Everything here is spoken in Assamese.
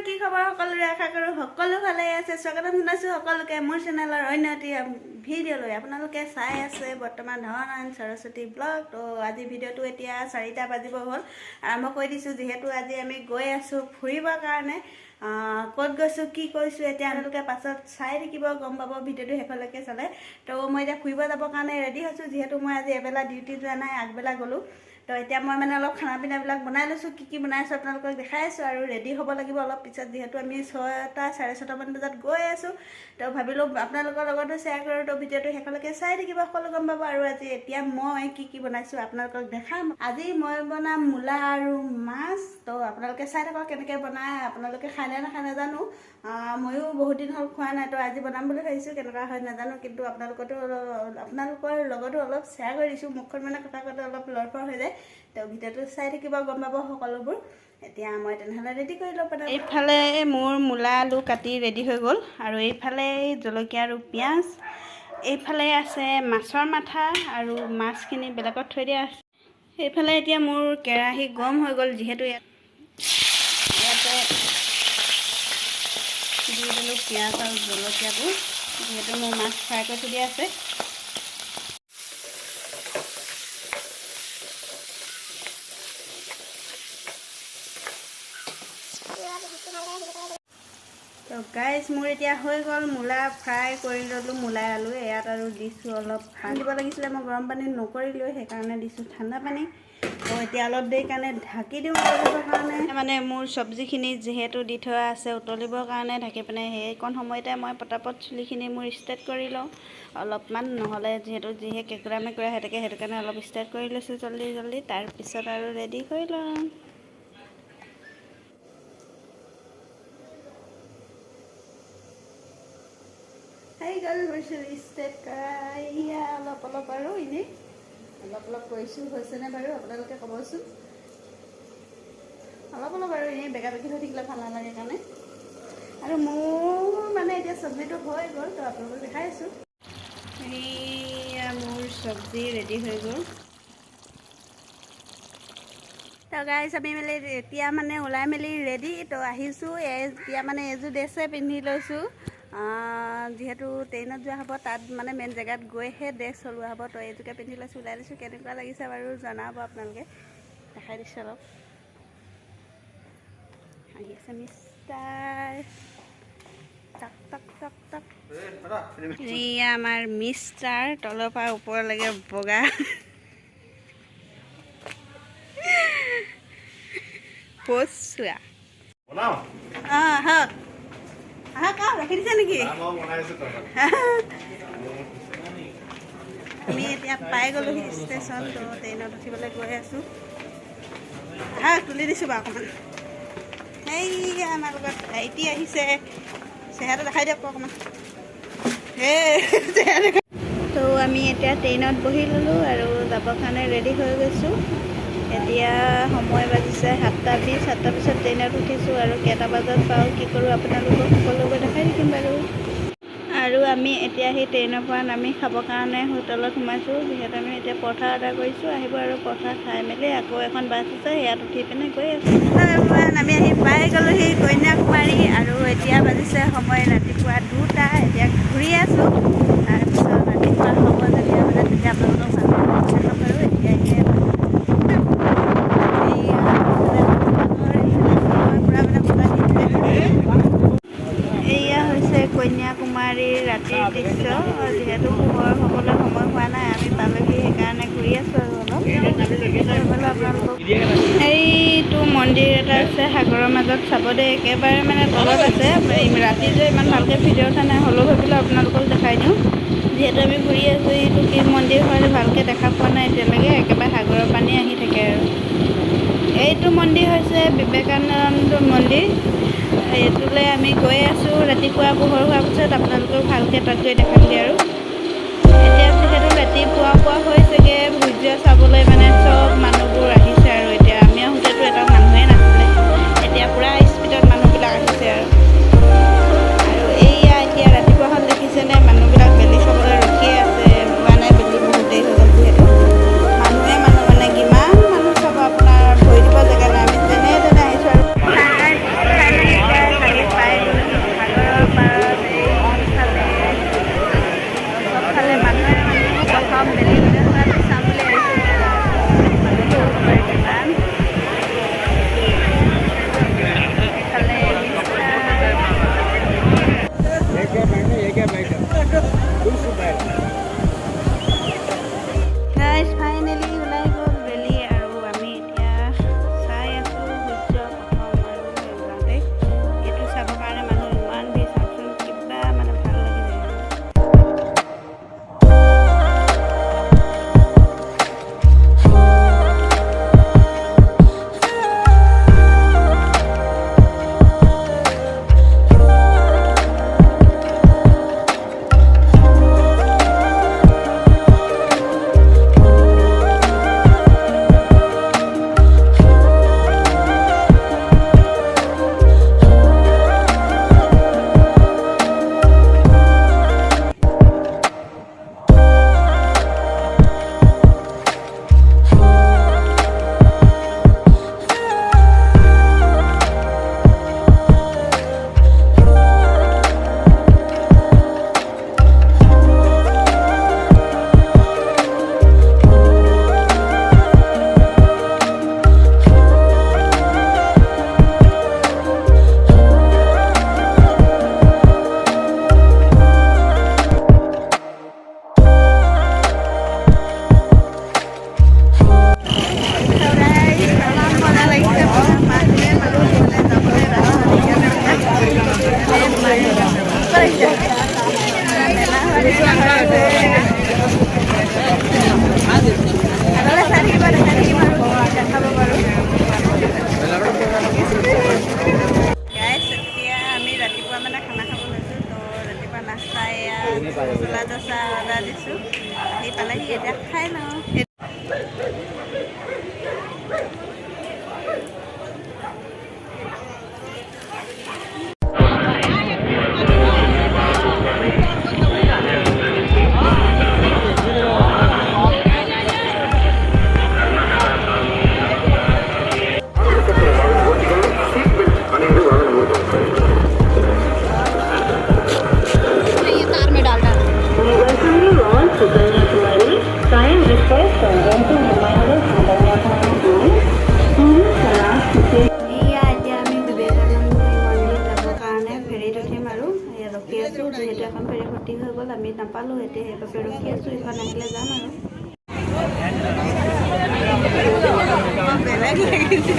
কি খবৰ সকলোৰে আশা কৰো সকলো ভালে আছে স্বাগতম জনাইছো সকলোকে মোৰ চেনেলৰ অন্য এটি ভিডিঅ'লৈ আপোনালোকে চাই আছে বৰ্তমান ধনাৰায়ণ সৰস্বতী ব্লগ তো আজি ভিডিঅ'টো এতিয়া 4টা বাজিব হ'ল আৰম্ভ কৰি দিছো যেহেতু আজি আমি গৈ আছো ফুৰিবৰ কাৰণে ক'ত গৈছো কি কৰিছো এতিয়া আপোনালোকে পাছত চাই থাকিব গম পাব ভিডিঅ'টো হেফালৈকে চালে তো মই এতিয়া ফুৰিব যাবৰ কাৰণে ৰেডি হৈছো যেহেতু মই আজি এবেলা ডিউটি যোৱা নাই আগবেলা গ'লো তো এতিয়া মই মানে অলপ খানা পিনাবিলাক বনাই লৈছো কি বনাইছো আপোনালোকক দেখাই আছো আৰু ৰেডি হ'ব লাগিব অলপ পিছত যেহেতু আমি 6টা 6:30 মান বজাত গৈ আছো তো ভাবিলো আপোনালোকৰ লগতো শ্বেয়াৰ কৰো তো ভিডিঅ'টো হেফালৈকে চাই থাকিব সকলো গম পাব আৰু আজি এতিয়া মই কি বনাইছো আপোনালোকক দেখাম আজি মই বনাম মূলা আৰু মাছ তো আপোনালোকে চাই থাকক কেনেকৈ বনাই আপোনালোকে খাই নে নাখায় নাজানো ময়ো বহুত দিন হ'ল খোৱা নাই তো আজি বনাম বুলি ভাবিছো কেনেকুৱা হয় নাজানো কিন্তু আপোনালোকৰ লগতো অলপ শ্বেয়াৰ কৰি দিছো মুখখন মানে কথা কওঁতে অলপ লৰফৰ হৈ যায় তো ভিডিঅ'টো চাই থাকিব গম পাব সকলোবোৰ এতিয়া মই তেনেহ'লে ৰেডি কৰি লওঁ এইফালে মোৰ মূলা আলু কাটি ৰেডি হৈ গ'ল আৰু এইফালে জলকীয়া আৰু পিঁয়াজ এইফালে আছে মাছৰ মাথা আৰু মাছখিনি বেলেগত থৈ দিয়া আছে এইফালে এতিয়া মোৰ কেৰাহী গৰম হৈ গ'ল যিহেতু ইয়াতে দি দিলোঁ পিঁয়াজ আৰু জলকীয়াটো যিহেতু মোৰ মাছ ফ্ৰাই কৰি থৈ দিয়া আছে তো গাইজ মোৰ এতিয়া হৈ গ'ল মূলা ফ্ৰাই কৰি ল'লোঁ মূলা আলু ইয়াত আৰু দিছোঁ অলপ পানী দিব লাগিছিলে মই গৰম পানী নকৰিলোঁ সেইকাৰণে দিছোঁ ঠাণ্ডা পানী তো এতিয়া অলপ দেৰি কাৰণে ঢাকি দিওঁ উতলিবৰ কাৰণে মানে মোৰ চব্জিখিনি যিহেতু দি থোৱা আছে উতলিবৰ কাৰণে ঢাকি পিনে সেইকণ সময়তে মই পটাপট চুলিখিনি মোৰ ষ্টাৰ্ট কৰি লওঁ অলপমান নহ'লে যিহে কেঁকুৰা মেকুৰা হৈ থাকে সেইটো কাৰণে অলপ ষ্টাৰ্ট কৰি লৈছোঁ জল্দি তাৰপিছত আৰু ৰেডি কৰি লওঁ গ'ল গৈছোঁ ষ্টেপ কৰা অলপ আৰু এনেই অলপ কৰিছোঁ হৈছেনে বাৰু আপোনালোকে ক'বচোন অলপ আৰু এনেই বেগা হৈ থাকিলে ভাল নালাগে কাৰণে আৰু মোৰ মানে এতিয়া চব্জিটো হৈ গ'ল তো আপোনালোকক দেখাই আছোঁ এয়া মোৰ চব্জি ৰেডি হৈ গ'ল তো গাইজ আমি এতিয়া মানে ওলাই মেলি ৰেডি তো আহিছোঁ এতিয়া মানে এযোৰ ড্ৰেছে পিন্ধি লৈছোঁ যিহেতু ট্ৰেইনত যোৱা হ'ব তাত মানে মেইন জেগাত গৈহে ড্ৰেছ চলোৱা হ'ব তো এইযোৰকে পিন্ধি লৈছোঁ ওলাই লৈছোঁ কেনেকুৱা লাগিছে বাৰু জনাব আপোনালোকে দেখাই দিছোঁ অলপ আহি আছে মিষ্টাৰ টক এয়া আমাৰ মিষ্টাৰ তলৰ পৰা ওপৰলৈকে বগা পচোৱা হওক ৰাখি দিছে নেকি আমি এতিয়া পাই গ'লোহি ষ্টেচন তো ট্ৰেইনত উঠিবলৈ গৈ আছোঁ তুলি দিছোঁ বাৰু অকণমান এই আমাৰ লগত ভাইটি আহিছে চেহেৰাটো দেখাই দিয়ক অকণমান তো আমি এতিয়া ট্ৰেইনত বহি ল'লোঁ আৰু যাবৰ কাৰণে ৰেডি হৈ গৈছোঁ এতিয়া সময় বাজিছে 7:20 7টাৰ পিছত ট্ৰেইনত উঠিছোঁ আৰু কেইটা বজাত পাওঁ কি কৰোঁ আপোনালোকক সকলোবোৰ দেখাই থাকিম বাৰু আৰু আমি এতিয়া সেই ট্ৰেইনৰ পৰা নামি খাবৰ কাৰণে হোটেলত সোমাইছোঁ যিহেতু আমি এতিয়া পৰঠা অৰ্ডাৰ কৰিছোঁ আহিব আৰু পৰঠা খাই মেলি আকৌ এখন বাছ আছে ইয়াত উঠি পিনে গৈ আছোঁ আমি আহি পাই গ'লোহি কন্যাকুমাৰী আৰু এতিয়া বাজিছে সময় ৰাতিপুৱা 2টা এতিয়া ঘূৰি আছোঁ তাৰপিছত ৰাতিপুৱা হ'ব যেতিয়া মানে তেতিয়া আপোনালোকক দেখাম বাৰু এতিয়া এয়া হৈছে কন্যাকুমাৰীৰ ৰাতিৰ দৃশ্য যিহেতু পোহৰ হ'বলৈ সময় হোৱা নাই আমি পালোহি সেইকাৰণে ঘূৰি আছোঁ আৰু আপোনালোকক এইটো মন্দিৰ এটা আছে সাগৰৰ মাজত চাব দেই একেবাৰে মানে তলত আছে ৰাতি যে ইমান ভালকৈ ভিডিঅ' উঠা নাই হ'লেও ভাবিলোঁ আপোনালোকক দেখাই দিওঁ যিহেতু আমি ঘূৰি আছোঁ এইটো কি মন্দিৰ হয় ভালকৈ দেখা পোৱা নাই এতিয়ালৈকে একেবাৰে সাগৰৰ পানী আহি থাকে আৰু এইটো মন্দিৰ হৈছে বিবেকানন্দ মন্দিৰ এইটোলৈ আমি গৈ আছোঁ ৰাতিপুৱা পোহৰ হোৱাৰ পিছত আপোনালোকক ভালকৈ তাত গৈ দেখামগৈ আৰু এতিয়া যিহেতু ৰাতিপুৱা হৈছেগৈ সূৰ্য চাবলৈ মানে চব মানুহবোৰ আহিছে আৰু এতিয়া আমি আহোঁতেতো এটা মানুহে নাছিলে এতিয়া পূৰা স্পীডত মানুহবিলাক আহিছে আৰু এইয়া এতিয়া ৰাতিপুৱাখন দেখিছেনে মানুহবিলাক বেলি চাবলৈ ৰখিয়ে আছে হোৱা নাই বেলি বহুত দেৰি হৈ গ'ল যিহেতু মানুহে মানে কিমান মানুহ চাব আপোনাৰ ভৰি দিব জেগা নাই আমি যেনে তেনে আহিছোঁ আৰু দোচা অৰ্ডাৰ দিছোঁ আহি পালেহি এতিয়া খাই লওঁ যিহেতু এখন ফেৰী ভৰ্তি হৈ গ'ল আমি নাপালোঁ এতিয়া সেইবাবে ৰখি আছোঁ এইখন আহিলে যাম আৰু বেলেগ লাগিছে